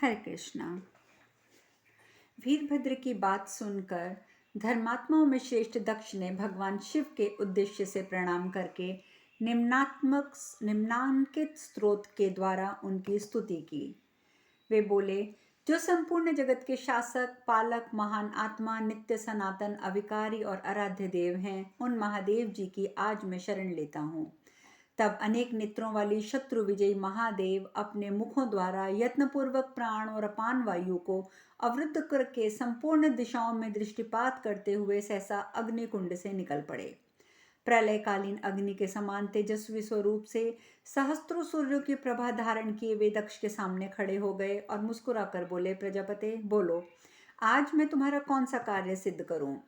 हरे कृष्णा। वीरभद्र की बात सुनकर धर्मात्माओं में श्रेष्ठ दक्ष ने भगवान शिव के उद्देश्य से प्रणाम करके निम्नांकित स्तोत्र के द्वारा उनकी स्तुति की। वे बोले, जो संपूर्ण जगत के शासक, पालक, महान आत्मा, नित्य सनातन, अविकारी और आराध्य देव हैं, उन महादेव जी की आज मैं शरण लेता हूँ। तब अनेक नेत्रों वाली शत्रु विजयी महादेव अपने मुखों द्वारा यत्नपूर्वक प्राण और अपान वायु को अवरुद्ध करके संपूर्ण दिशाओं में दृष्टिपात करते हुए सहसा अग्निकुंड से निकल पड़े। प्रलयकालीन अग्नि के समान तेजस्वी स्वरूप से सहस्त्रों सूर्यों की प्रभा धारण किए वे दक्ष के सामने खड़े हो गए और मुस्कुराकर बोले, प्रजापते बोलो, आज मैं तुम्हारा कौन सा कार्य सिद्ध करूं।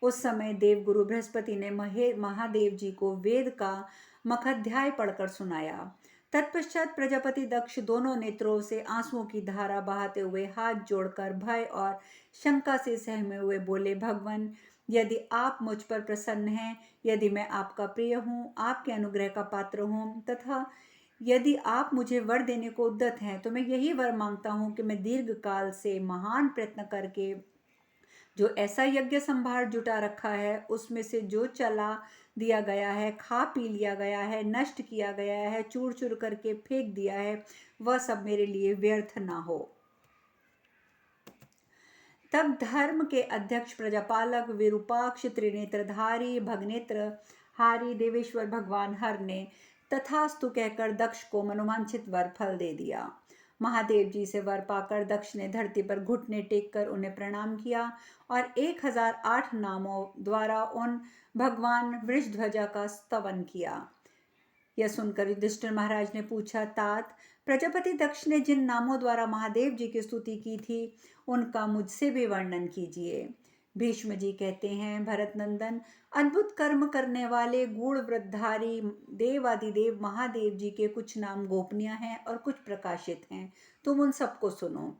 उस समय देवगुरु बृहस्पति ने महादेव जी को वेद का मखाध्याय पढ़कर सुनाया। तत्पश्चात प्रजापति दक्ष दोनों नेत्रों से आंसुओं की धारा बहाते हुए हाथ जोड़कर भय और शंका से सहमे हुए बोले, भगवान, यदि आप मुझ पर प्रसन्न हैं, यदि मैं आपका प्रिय हूँ, आपके अनुग्रह का पात्र हूँ, तथा यदि आप मुझे वर देने को उद्यत हैं, तो मैं यही वर मांगता हूँ कि मैं दीर्घ काल से महान प्रयत्न करके जो ऐसा यज्ञ संभार जुटा रखा है, उसमें से जो चला दिया गया है, खा पी लिया गया है, नष्ट किया गया है, चूर चूर करके फेंक दिया है, वह सब मेरे लिए व्यर्थ ना हो। तब धर्म के अध्यक्ष प्रजापालक विरूपाक्ष त्रिनेत्रधारी भगनेत्र हारी देवेश्वर भगवान हर ने तथास्तु कहकर दक्ष को मनोवांछित वर फल दे दिया। महादेव जी से वर पाकर दक्ष ने धरती पर घुटने टेक कर उन्हें प्रणाम किया और 1008 नामों द्वारा उन भगवान वृषध्वजा का स्तवन किया। यह सुनकर युधिष्ठिर महाराज ने पूछा, तात, प्रजापति दक्ष ने जिन नामों द्वारा महादेव जी की स्तुति की थी, उनका मुझसे भी वर्णन कीजिए। भीष्म जी कहते हैं, भरत नंदन, अद्भुत कर्म करने वाले गूढ़ वृद्धधारी देवादिदेव महादेव जी के कुछ नाम गोपनीय हैं और कुछ प्रकाशित हैं, तुम उन सबको सुनो।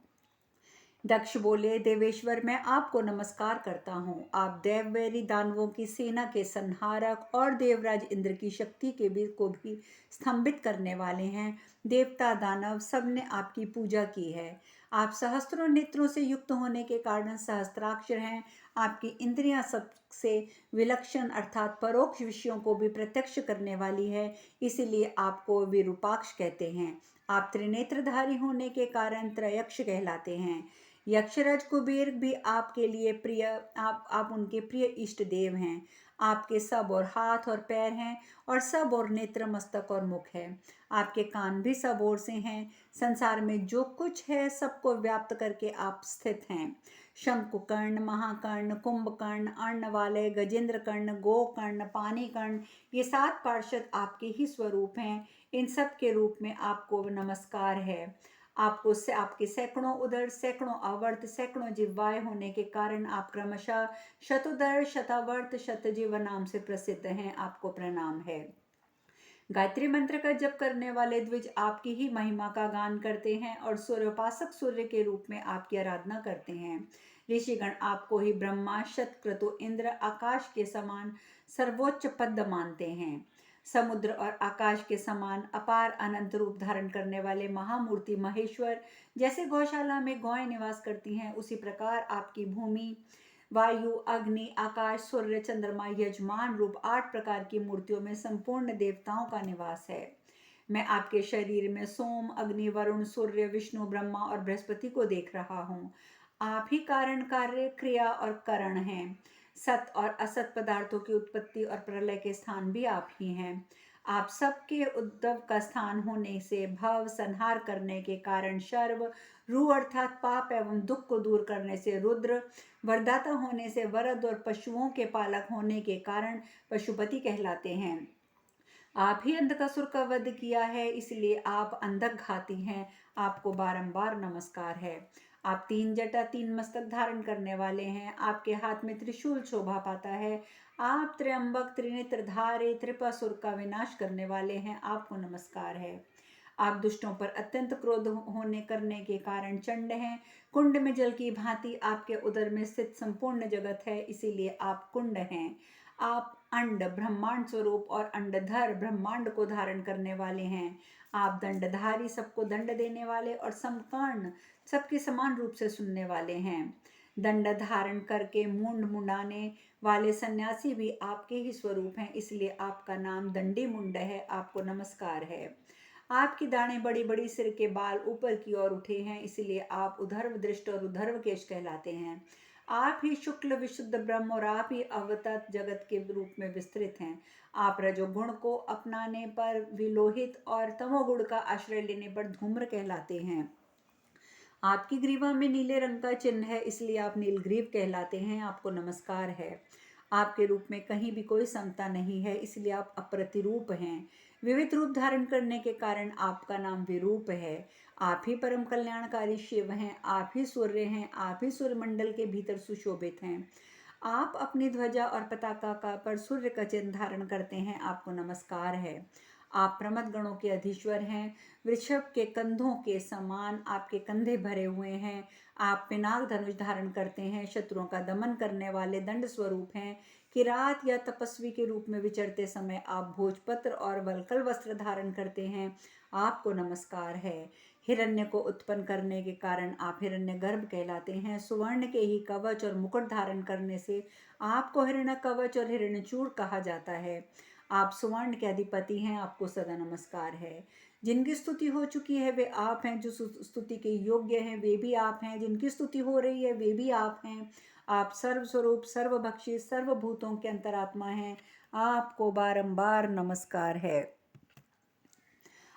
दक्ष बोले, देवेश्वर, मैं आपको नमस्कार करता हूँ। आप देववैरी दानवों की सेना के संहारक और देवराज इंद्र की शक्ति को भी स्तंभित करने वाले हैं। देवता दानव सबने आपकी पूजा की है। आप सहस्त्रों नेत्रों से युक्त होने के कारण सहस्त्राक्षर हैं। आपकी इंद्रियां सबसे विलक्षण अर्थात परोक्ष विषयों को भी प्रत्यक्ष करने वाली है, इसीलिए आपको विरूपाक्ष कहते हैं। आप त्रिनेत्रधारी होने के कारण त्रयक्ष कहलाते हैं। यक्षराज कुबेर भी आपके लिए प्रिय, आप उनके प्रिय इष्ट देव हैं। आपके सब और हाथ और पैर हैं और सब और नेत्र, मस्तक और मुख है। आपके कान भी सब ओर से हैं। संसार में जो कुछ है सबको व्याप्त करके आप स्थित हैं। शंकुकर्ण, महाकर्ण, कुंभकर्ण, अर्णवालय, गजेंद्र कर्ण, गोकर्ण, पानीकर्ण, ये 7 पार्षद आपके ही स्वरूप हैं। इन सब के रूप में आपको नमस्कार है। आपके सैकड़ों उदर, सैकड़ों आवर्त, सैकड़ों जिह्वाएं होने के कारण आप क्रमशः शतोदर, शतावर्त, शतजिह्वा नाम से प्रसिद्ध हैं। आपको प्रणाम है। गायत्री मंत्र का जप करने वाले द्विज आपकी ही महिमा का गान करते हैं और सूर्योपासक सूर्य के रूप में आपकी आराधना करते हैं। ऋषिगण आपको ही ब्रह्मा, शतक्रतु, इंद्र, आकाश के समान सर्वोच्च पद मानते हैं। समुद्र और आकाश के समान अपार अनंत रूप धारण करने वाले महामूर्ति महेश्वर जैसे गौशाला में गौएं निवास करती हैं, उसी प्रकार आपकी भूमि, वायु, अग्नि, आकाश, सूर्य, चंद्रमा, यजमान रूप 8 प्रकार की मूर्तियों में संपूर्ण देवताओं का निवास है। मैं आपके शरीर में सोम, अग्नि, वरुण, सूर्य, विष्णु, ब्रह्मा और बृहस्पति को देख रहा हूँ। आप ही कारण, कार्य, क्रिया और करण हैं। सत और असत पदार्थों की उत्पत्ति और प्रलय के स्थान भी आप ही हैं। आप सबके उद्भव का स्थान होने से भव संहार करने के कारण शर्व, रू अर्थात पाप एवं दुख को दूर करने से रुद्र, वरदाता होने से वरद और पशुओं के पालक होने के कारण पशुपति कहलाते हैं। आप ही अंधकासुर का वध किया है, इसलिए आप अंधक घाती हैं। आपको बारंबार नमस्कार है। आप 3 जटा 3 मस्तक धारण करने वाले हैं। आपके हाथ में त्रिशूल शोभा पाता है। आप त्र्यंबक, त्रिनेत्रधारी, त्रिपुरासुर का विनाश करने वाले हैं। आपको नमस्कार है। आप दुष्टों पर अत्यंत क्रोध होने करने के कारण चंड हैं। कुंड में जल की भांति आपके उदर में स्थित संपूर्ण जगत है, इसीलिए आप कुंड हैं। आप अंड ब्रह्मांड स्वरूप और अंडधर ब्रह्मांड को धारण करने वाले हैं। आप दंडधारी, सबको दंड देने वाले और समकर्ण, सबके समान रूप से सुनने वाले हैं। दंड धारण करके मुंड मुंडाने वाले सन्यासी भी आपके ही स्वरूप हैं, इसलिए आपका नाम दंडी मुंड है। आपको नमस्कार है। आपकी दाढ़ें बड़ी बड़ी, सिर के बाल ऊपर की ओर उठे हैं, इसलिए आप उधर्व दृष्ट और उधर्व केश कहलाते हैं। आप ही शुक्ल विशुद्ध ब्रह्म और आप ही अवतत जगत के रूप में विस्तृत हैं। आप रजोगुण को अपनाने पर विलोहित और तमोगुण का आश्रय लेने पर धूम्र कहलाते हैं। आपकी ग्रीवा में नीले रंग का चिन्ह है, इसलिए आप नीलग्रीव कहलाते हैं। आपको नमस्कार है। आपके रूप में कहीं भी कोई समता नहीं है, इसलिए आप अप्रतिरूप हैं। विविध रूप धारण करने के कारण आपका नाम विरूप है। आप ही परम कल्याणकारी शिव हैं। आप ही सूर्य हैं। आप ही सूर्यमंडल के भीतर सुशोभित हैं। आप अपनी ध्वजा और पताका का पर सूर्य का चिन्ह धारण करते हैं। आपको नमस्कार है। आप प्रमद गणों के अधीश्वर हैं। वृषभ के कंधों के समान आपके कंधे भरे हुए हैं। आप पिनाक धनुष धारण करते हैं। शत्रुओं का दमन करने वाले दंड स्वरूप हैं। किरात या तपस्वी के रूप में विचरते समय आप भोजपत्र और वल्कल वस्त्र धारण करते हैं। आपको नमस्कार है। हिरण्य को उत्पन्न करने के कारण आप हिरण्य गर्भ कहलाते हैं। सुवर्ण के ही कवच और मुकुट धारण करने से आपको हिरण्य कवच और हिरण्यचूड़ कहा जाता है। आप सुवर्ण के अधिपति हैं। आपको सदा नमस्कार है। जिनकी स्तुति हो चुकी है वे आप हैं। जो स्तुति के योग्य हैं वे भी आप हैं। जिनकी स्तुति हो रही है वे भी आप हैं। आप सर्वस्वरूप, सर्वभक्षी, सर्वभूतों के अंतरात्मा हैं। आपको बारंबार नमस्कार है।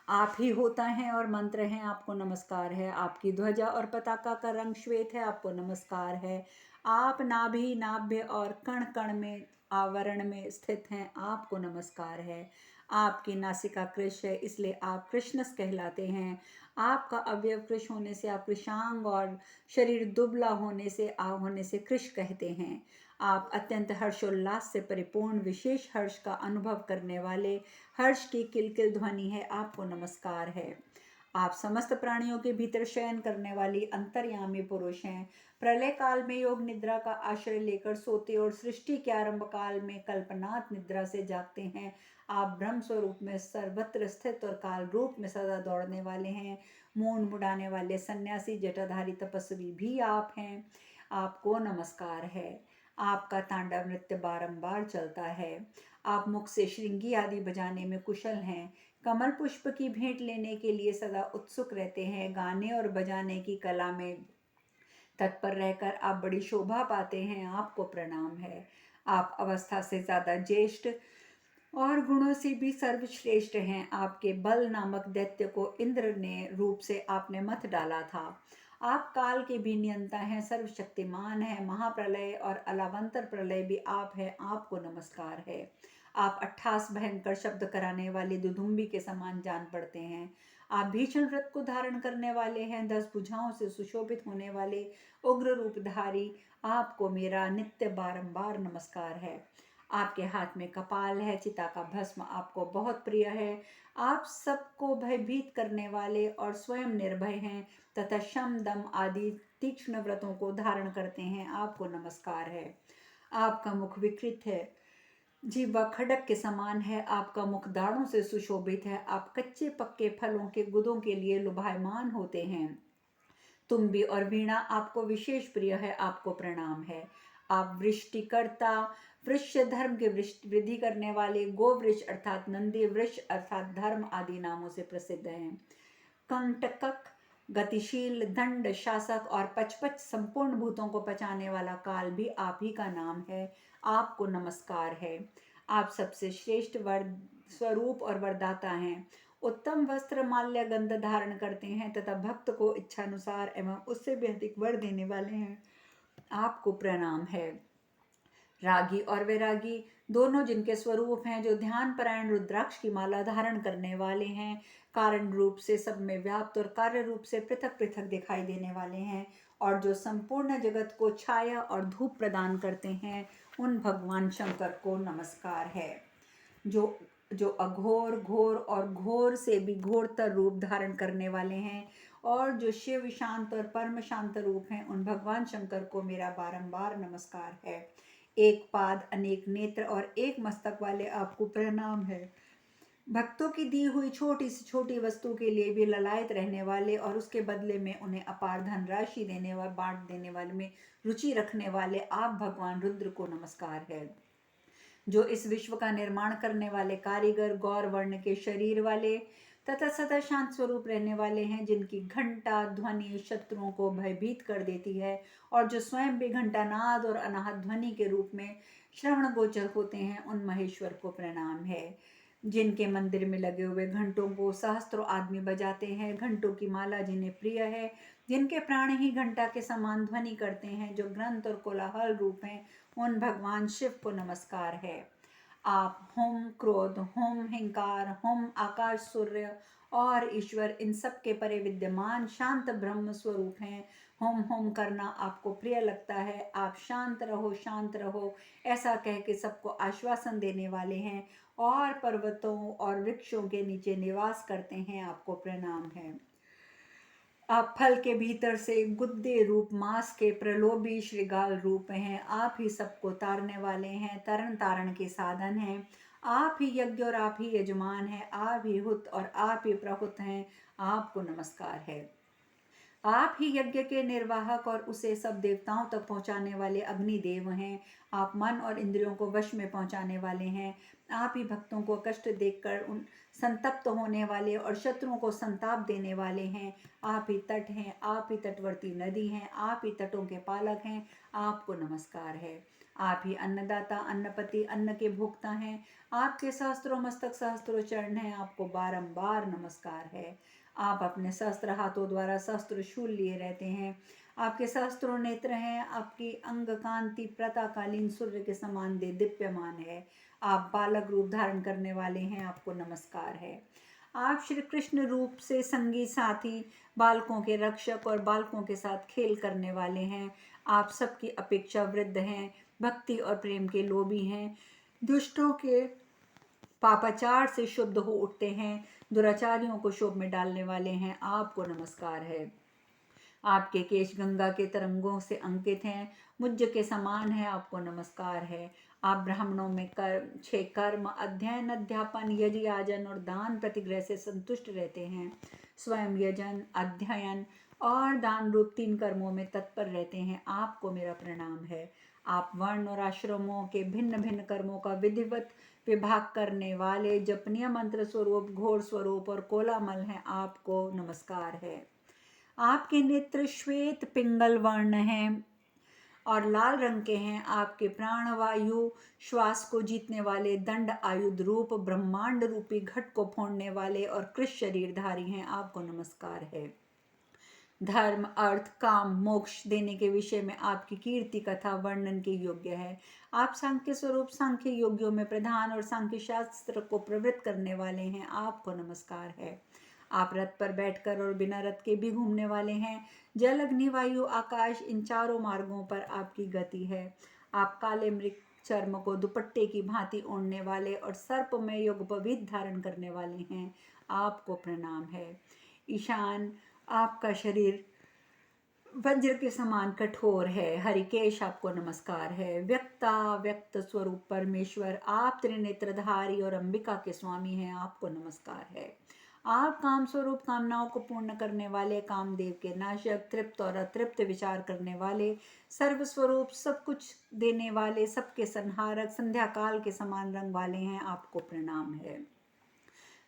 आप ही होता है और मंत्र हैं। आपको नमस्कार है। आपकी ध्वजा और पताका का रंग श्वेत है। आपको नमस्कार है। आप नाभि, नाभ्य और कण कण में आवरण में स्थित हैं। आपको नमस्कार है। आपकी नासिका कृश है, इसलिए आप कृष्णस कहलाते हैं। आपका अवयव कृश होने से आप कृशांग और शरीर दुबला होने से कृश कहते हैं। आप अत्यंत हर्षोल्लास से परिपूर्ण, विशेष हर्ष का अनुभव करने वाले, हर्ष की किलकिल ध्वनि है। आपको नमस्कार है। आप समस्त प्राणियों के भीतर शयन करने वाली अंतर्यामी पुरुष हैं। प्रलय काल में योग निद्रा का आश्रय लेकर सोते और सृष्टि के आरंभ काल में कल्पनात् निद्रा से जागते हैं। आप ब्रह्म स्वरूप में सर्वत्र स्थित और काल रूप में सदा दौड़ने वाले हैं। मूंड मुड़ाने वाले सन्यासी, जटाधारी तपस्वी भी आप हैं। आपको नमस्कार है। आपका तांडव नृत्य बारंबार चलता है। आप मुख से श्रृंगी आदि बजाने में कुशल हैं। कमल पुष्प की भेंट लेने के लिए सदा उत्सुक रहते हैं। गाने और बजाने की कला में तत्पर रहकर आप बड़ी शोभा पाते हैं। आपको प्रणाम है। आप अवस्था से ज़्यादा ज्येष्ठ और गुणों से भी सर्वश्रेष्ठ हैं। आपके बल नामक दैत्य को इंद्र ने रूप से आपने मत डाला था। आप काल के भी नियंता हैं, सर्वशक्तिमान हैं। महाप्रलय और अलावंतर प्रलय भी आप हैं। आपको नमस्कार है। आप 28 भयंकर शब्द कराने वाली दुदुम्बी के समान जान पड़ते हैं। आप भीषण व्रत को धारण करने वाले हैं। 10 भुजाओं से सुशोभित होने वाले उग्र रूपधारी, आपको मेरा नित्य बारंबार नमस्कार है। आपके हाथ में कपाल है। चिता का भस्म आपको बहुत प्रिय है। आप सबको भयभीत करने वाले और स्वयं निर्भय हैं तथा शम, दम आदि तीक्ष्ण व्रतों को धारण करते हैं। आपको नमस्कार है। आपका मुख विकृत है, जीवा खडक के समान है। आपका मुख दाढ़ों से सुशोभित है। आप कच्चे पक्के फलों के गुदों के लिए लुभायमान होते हैं। तुम्बी और वीणा आपको विशेष प्रिय है। आपको प्रणाम है। आप वृष्टिकर्ता, वृक्ष धर्म के वृद्धि करने वाले, गोवृष अर्थात नंदी, वृक्ष अर्थात धर्म आदि नामों से प्रसिद्ध हैं। कंटकक, गतिशील, दंड, शासक और पचपच संपूर्ण भूतों को पचाने वाला काल भी आप ही का नाम है। आपको नमस्कार है। आप सबसे श्रेष्ठ वर स्वरूप और वरदाता हैं। उत्तम वस्त्र, माल्य, गंध धारण करते हैं तथा भक्त को इच्छानुसार एवं उससे भी अधिक वर देने वाले हैं। आपको प्रणाम है। रागी और वैरागी दोनों जिनके स्वरूप हैं, जो ध्यान परायण रुद्राक्ष की माला धारण करने वाले हैं, कारण रूप से सब में व्याप्त और कार्य रूप से पृथक पृथक दिखाई देने वाले हैं, और जो संपूर्ण जगत को छाया और धूप प्रदान करते हैं, उन भगवान शंकर को नमस्कार है। जो अघोर, घोर और घोर से भी घोरतर रूप धारण करने वाले हैं, और जो शिव शांत और परम शांत रूप हैं, उन भगवान शंकर को मेरा बारंबार नमस्कार है। एक पाद, अनेक नेत्र और एक मस्तक वाले आपको प्रणाम है। भक्तों की दी हुई छोटी से छोटी वस्तु के लिए भी ललायत रहने वाले और उसके बदले में उन्हें अपार धनराशि देने वाले, बांट देने वाले में रुचि रखने वाले आप भगवान रुद्र को नमस्कार है। जो इस विश्व का निर्माण करने वाले कारीगर, गौर वर्ण के शरीर वाले तथा सदा शांत स्वरूप रहने वाले हैं, जिनकी घंटा ध्वनि शत्रुओं को भयभीत कर देती है और जो स्वयं भी घंटानाद और अनाहत ध्वनि के रूप में श्रवण गोचर होते हैं, उन महेश्वर को प्रणाम है। जिनके मंदिर में लगे हुए घंटों को सहस्त्रों आदमी बजाते हैं, घंटों की माला जिन्हें प्रिय है, जिनके प्राण ही घंटा के समान ध्वनि करते हैं, जो ग्रंथ और कोलाहल रूप हैं, उन भगवान शिव को नमस्कार है। आप होम क्रोध, होम हिंकार, होम आकाश सूर्य और ईश्वर, इन सब के परे विद्यमान शांत ब्रह्म स्वरूप हैं। होम होम करना आपको प्रिय लगता है। आप शांत रहो ऐसा कह के सबको आश्वासन देने वाले हैं और पर्वतों और वृक्षों के नीचे निवास करते हैं, आपको प्रणाम है। आप फल के भीतर से गुद्दे रूप मांस के प्रलोभी श्रृगाल रूप हैं। आप ही सबको तारने वाले हैं, तरन तारण के साधन हैं। आप ही यज्ञ और आप ही यजमान हैं, आप ही हुत और आप ही प्रहुत हैं, आपको नमस्कार है। आप ही यज्ञ के निर्वाहक और उसे सब देवताओं तक पहुंचाने वाले अग्निदेव हैं। आप मन और इंद्रियों को वश में पहुंचाने वाले हैं। आप ही भक्तों को कष्ट देखकर उन संतप्त होने वाले और शत्रुओं को संताप देने वाले हैं। आप ही तट हैं, आप ही तटवर्ती नदी हैं, आप ही तटों के पालक हैं, आपको नमस्कार है। आप ही अन्नदाता, अन्नपति, अन्न के भोक्ता हैं। आपके सहस्त्रों मस्तक सहस्त्रों चरण हैं, आपको बारंबार नमस्कार है। आप अपने सहस्त्र हाथों द्वारा सहस्त्र शूल लिए रहते हैं। आपके सहस्त्रों नेत्र हैं। आपकी अंग कांति प्रातःकालीन सूर्य के समान दे दीप्यमान है। आप बालक रूप धारण करने वाले हैं, आपको नमस्कार है। आप श्री कृष्ण रूप से संगी साथी, बालकों के रक्षक और बालकों के साथ खेल करने वाले हैं। आप सबकी अपेक्षा वृद्ध हैं, भक्ति और प्रेम के लोभी हैं, दुष्टों के पापाचार से शुद्ध हो उठते हैं, दुराचारियों को शोभ में डालने वाले हैं, आपको नमस्कार है। आपके केश गंगा के तरंगों से अंकित हैं, मुझ के समान है, आपको नमस्कार है। आप ब्राह्मणों में कर्म अध्ययन अध्यापन यज्ञ याजन और दान प्रतिग्रह से संतुष्ट रहते हैं। स्वयं यजन, अध्ययन और दान रूप 3 कर्मों में तत्पर रहते हैं, आपको मेरा प्रणाम है। आप वर्ण और आश्रमों के भिन्न भिन्न कर्मों का विधिवत विभाग करने वाले जपनीय मंत्र स्वरूप, घोर स्वरूप और कोलामल हैं, आपको नमस्कार है। आपके नेत्र श्वेत पिंगल वर्ण हैं और लाल रंग के हैं। आपके प्राण वायु श्वास को जीतने वाले दंड आयुध रूप ब्रह्मांड रूपी घट को फोड़ने वाले और कृष शरीरधारी हैं, आपको नमस्कार है। धर्म, अर्थ, काम, मोक्ष देने के विषय में आपकी कीर्ति कथा वर्णन के योग्य है। आप सांख्य स्वरूप सांख्य योगियों में प्रधान और सांख्य शास्त्र को प्रवृत्त करने वाले हैं, आपको नमस्कार है। आप रथ पर बैठकर और बिना रथ के भी घूमने वाले हैं। जल, अग्नि, वायु, आकाश, इन चारों मार्गों पर आपकी गति है। आप काले मृग चर्म को दुपट्टे की भांति ओढ़ने वाले और सर्प में युगपवीत धारण करने वाले हैं, आपको प्रणाम है। ईशान, आपका शरीर वज्र के समान कठोर है। हरिकेश, आपको नमस्कार है। व्यक्त स्वरूप परमेश्वर, आप त्रिनेत्रधारी और अंबिका के स्वामी हैं, आपको नमस्कार है। आप काम स्वरूप कामनाओं को पूर्ण करने वाले, कामदेव के नाशक, तृप्त और अतृप्त विचार करने वाले, सर्वस्वरूप सब कुछ देने वाले, सबके संहारक, संध्या काल के समान रंग वाले हैं, आपको प्रणाम है।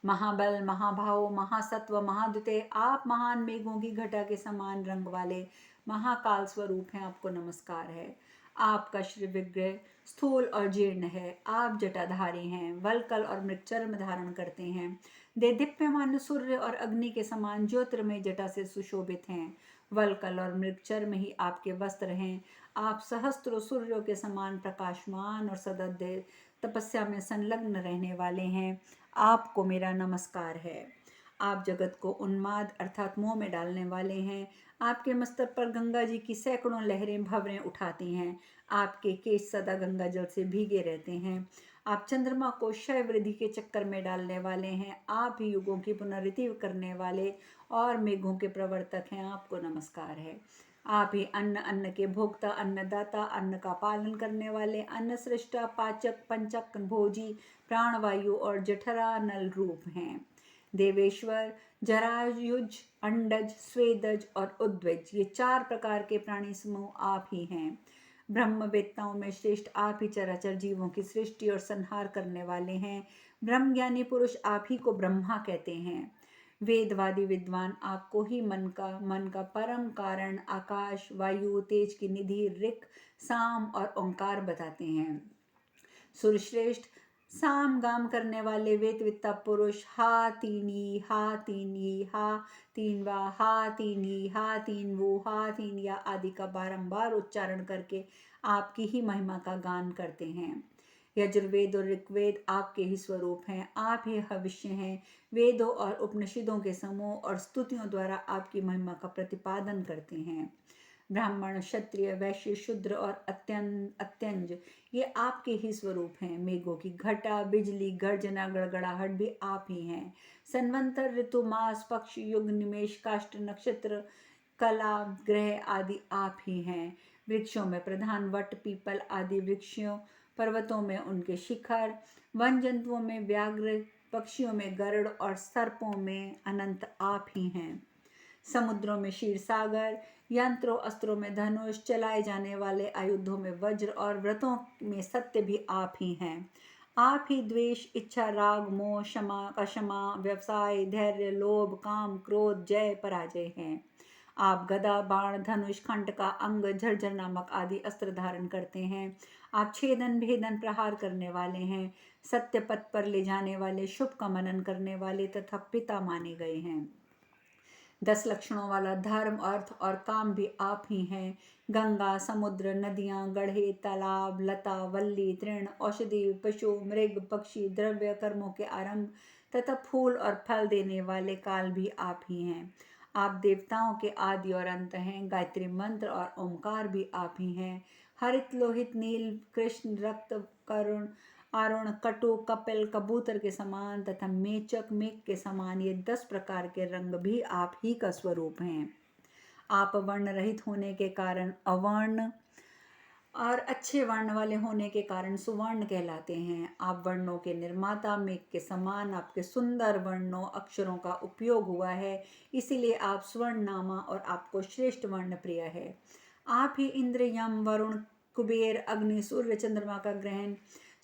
महाबल, महाभाव, महासत्व, महाद्युते, आप महान मेघों की घटा के समान रंग वाले महाकाल स्वरूप हैं, आपको नमस्कार है। आपका श्री विग्रह स्थूल और जीर्ण है। आप जटाधारी हैं, वलकल और मृगचर्म धारण करते हैं। दीप्यमान सूर्य और अग्नि के समान ज्योतिर्मय जटा से सुशोभित हैं। वलकल और मृगचर्म ही आपके वस्त्र हैं। आप सहस्त्रों सूर्यों के समान प्रकाशमान और सदा तपस्या में संलग्न रहने वाले हैं, आपको मेरा नमस्कार है। आप जगत को उन्माद अर्थात मोह में डालने वाले हैं। आपके मस्तक पर गंगा जी की सैकड़ों लहरें भंवरें उठाती हैं। आपके केश सदा गंगा जल से भीगे रहते हैं। आप चंद्रमा को क्षय वृद्धि के चक्कर में डालने वाले हैं। आप ही युगों की पुनरीति करने वाले और मेघों के प्रवर्तक हैं। आपको नमस्कार है। आप ही अन्न, अन्न के भोक्ता, अन्नदाता, अन्न का पालन करने वाले, अन्न सृष्टा, पाचक, पंचक, भोजी, प्राणवायु और जठरा नल रूप हैं। देवेश्वर, जरायुज, अंडज, स्वेदज और उद्विज, ये 4 प्रकार के प्राणी समूह आप ही हैं। ब्रह्मवेत्ताओं में श्रेष्ठ आप ही चराचर जीवों की सृष्टि और संहार करने वाले हैं। ब्रह्मज्ञानी पुरुष आप ही को ब्रह्मा कहते हैं। वेदवादी विद्वान आपको ही मन का परम कारण, आकाश, वायु, तेज की निधि, ऋक, साम और ओंकार बताते हैं। सुरश्रेष्ठ, साम गाम करने वाले वेदवित्ता पुरुष हा तीनी, हा तीनी, हा तीनवा, हा तीनी, हा तीनवो, हा तीनिया आदि का बारंबार उच्चारण करके आपकी ही महिमा का गान करते हैं। यजुर्वेद और ऋग्वेद आपके ही स्वरूप हैं। आप ही भविष्य हैं। वेदों और उपनिषदों के समूह और स्तुतियों द्वारा आपकी महिमा का प्रतिपादन करते हैं। ब्राह्मण, क्षत्रिय, वैश्य, शूद्र और अत्यंज ये आपके ही स्वरूप हैं। मेघों की घटा, बिजली, गर्जना, गड़गड़ाहट भी आप ही हैं। संवंतर, ऋतु, मास, पक्ष, युग, निमेष, काष्ठ, नक्षत्र, कला, ग्रह आदि आप ही हैं। वृक्षों में प्रधान वट, पीपल आदि वृक्षों, पर्वतों में उनके शिखर, वन जंतुओं में व्याघ्र, पक्षियों में गरुड़ और सर्पों में अनंत आप ही हैं। समुद्रों में क्षीर सागर, यंत्रों अस्त्रों में धनुष, चलाए जाने वाले आयुधों में वज्र और व्रतों में सत्य भी आप ही हैं। आप ही द्वेष, इच्छा, राग, मोह, क्षमा, व्यवसाय, धैर्य, लोभ, काम, क्रोध, जय, पराजय हैं। आप गदा, बाण, धनुष, खंड का अंग, झरझर नामक आदि अस्त्र धारण करते हैं। आप छेदन, भेदन, प्रहार करने वाले हैं। सत्य पथ पर ले जाने वाले, शुभ का मनन करने वाले तथा पिता माने गए हैं। 10 लक्षणों वाला धर्म, अर्थ और काम भी आप ही हैं। गंगा, समुद्र, नदियां, गढ़े, तालाब, लता, वल्ली, तृण, औषधि, पशु, मृग, पक्षी, द्रव्य, कर्मों के आरंभ तथा फूल और फल देने वाले काल भी आप ही हैं। आप देवताओं के आदि और अंत हैं। गायत्री मंत्र और ओंकार भी आप ही हैं। हरित, लोहित, नील, कृष्ण, रक्त, करुण, आरुण, कटु, कपिल, कबूतर के समान तथा मेचक, मेघ के समान ये 10 प्रकार के रंग भी आप ही का स्वरूप हैं। आप वर्ण रहित होने के कारण अवर्ण और अच्छे वर्ण वाले होने के कारण सुवर्ण कहलाते हैं। आप वर्णों के निर्माता, मेघ के समान आपके सुंदर वर्णों अक्षरों का उपयोग हुआ है, इसीलिए आप स्वर्ण नामा और आपको श्रेष्ठ वर्ण प्रिय है। आप ही इंद्र, यम, वरुण, कुबेर, अग्नि, सूर्य, चंद्रमा का ग्रहण,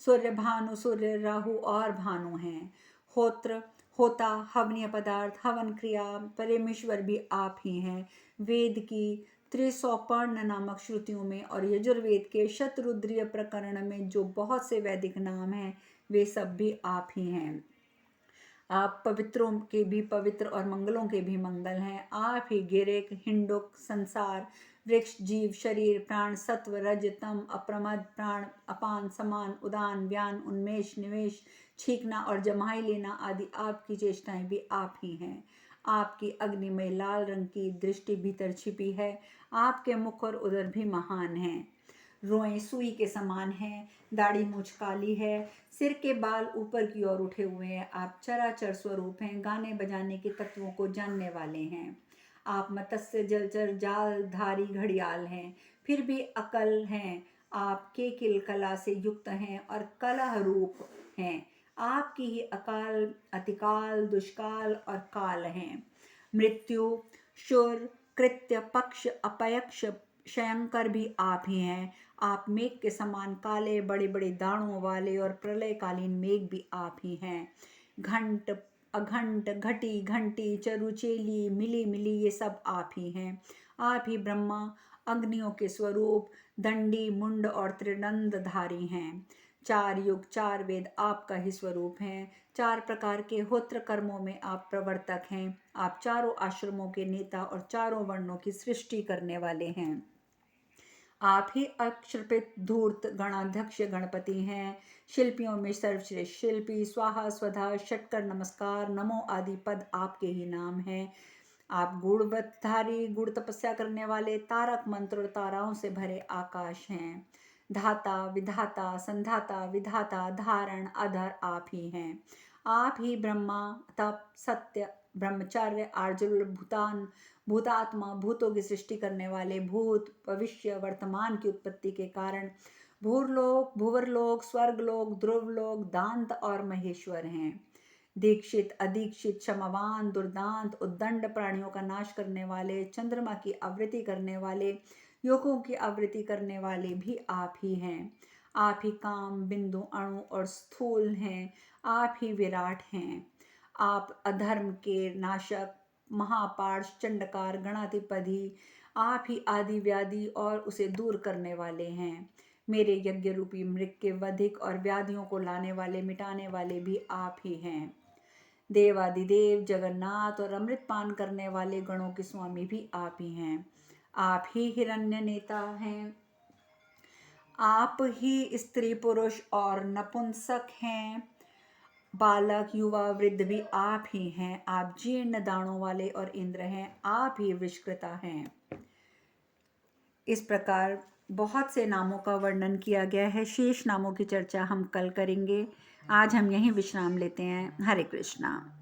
सूर्य, भानु, सूर्य, राहु और भानु हैं। होत्र, होता, हवनीय पदार्थ, हवन क्रिया, परमेश्वर भी आप ही हैं। वेद की त्रिसौपर्ण नामक श्रुतियों में और यजुर्वेद के शतरुद्रीय प्रकरण में जो बहुत से वैदिक नाम हैं, वे सब भी आप ही हैं। आप पवित्रों के भी पवित्र और मंगलों के भी मंगल हैं। आप ही गिरेक, हिंडुक, संसार, वृक्ष, जीव, शरीर, प्राण, सत्व, रज, तम, अप्रमद, प्राण, अपान, समान, उदान, व्यान, उन्मेष, निवेश, छींकना और जमाई लेना आदि आपकी चेष्टाएं भी आप ही हैं। आपकी अग्नि में लाल रंग की दृष्टि भीतर छिपी है। आपके मुख और उदर भी महान हैं। रोएं सुई के समान हैं। दाढ़ी मूछ काली है। सिर के बाल ऊपर की ओर उठे हुए हैं। आप चराचर स्वरूप हैं। गाने बजाने के तत्वों को जानने वाले हैं। आप मत्स्य, जलचर, जालधारी घड़ियाल हैं, फिर भी अकल हैं। आप केकिल कला से युक्त हैं और कलह रूप हैं। आपकी ही अकाल, अतिकाल, दुष्काल और काल हैं। मृत्यु, शुर, कृत्य, पक्ष, अपयक्ष, शयंकर भी आप ही हैं। आप मेघ के समान काले, बड़े बड़े दाणों वाले और प्रलयकालीन मेघ भी आप ही हैं। घंट, अघंट, घटी, घंटी, चरुचेली, मिली मिली ये सब आप ही हैं। आप ही ब्रह्मा, अग्नियों के स्वरूप, दंडी, मुंड और त्रिदंडधारी हैं। 4 युग, 4 वेद आपका ही स्वरूप हैं। 4 प्रकार के होत्र कर्मों में आप प्रवर्तक हैं। आप चारों आश्रमों के नेता और चारों वर्णों की सृष्टि करने वाले हैं। आप ही अक्षरपित, धूर्त, गणाध्यक्ष गणपति हैं। शिल्पियों में सर्वश्रेष्ठ शिल्पी, स्वाहा, स्वधा, षटकर, नमस्कार, नमो आदि पद आपके ही नाम हैं। आप गुणवतधारी, गुण तपस्या करने वाले, तारक मंत्र और ताराओं से भरे आकाश हैं। धाता, विधाता, संधाता, विधाता, धारण, अधर आप ही हैं। आप ही ब्रह्मा, तप, सत्य, ब्रह्मचर्य, आर्जुल, भूतान, भूतात्मा, भूतों की सृष्टि करने वाले, भूत, भविष्य, वर्तमान की उत्पत्ति के कारण, भूरलोक, भुवरलोक, स्वर्गलोक, ध्रुवलोक, दांत और महेश्वर हैं। दीक्षित, अदीक्षित, क्षमावान, दुर्दांत, उद्दंड, प्राणियों का नाश करने वाले, चंद्रमा की आवृत्ति करने वाले, योगों की आवृत्ति करने वाले भी आप ही हैं। आप ही काम, बिंदु, अणु और स्थूल हैं। आप ही विराट हैं। आप अधर्म के नाशक, महापार्श, चंडकार, गणाधिपति, आप ही आदि व्याधि और उसे दूर करने वाले हैं। मेरे यज्ञ रूपी मृग के वधिक और व्याधियों को लाने वाले, मिटाने वाले भी आप ही हैं। देवादिदेव, जगन्नाथ और अमृत पान करने वाले गणों के स्वामी भी आप ही हैं। आप ही हिरण्य नेता हैं। आप ही स्त्री, पुरुष और नपुंसक हैं। बालक, युवा, वृद्ध भी आप ही हैं। आप जीर्ण दाणों वाले और इंद्र हैं। आप ही विष्कृता हैं। इस प्रकार बहुत से नामों का वर्णन किया गया है। शेष नामों की चर्चा हम कल करेंगे। आज हम यहीं विश्राम लेते हैं। हरे कृष्णा।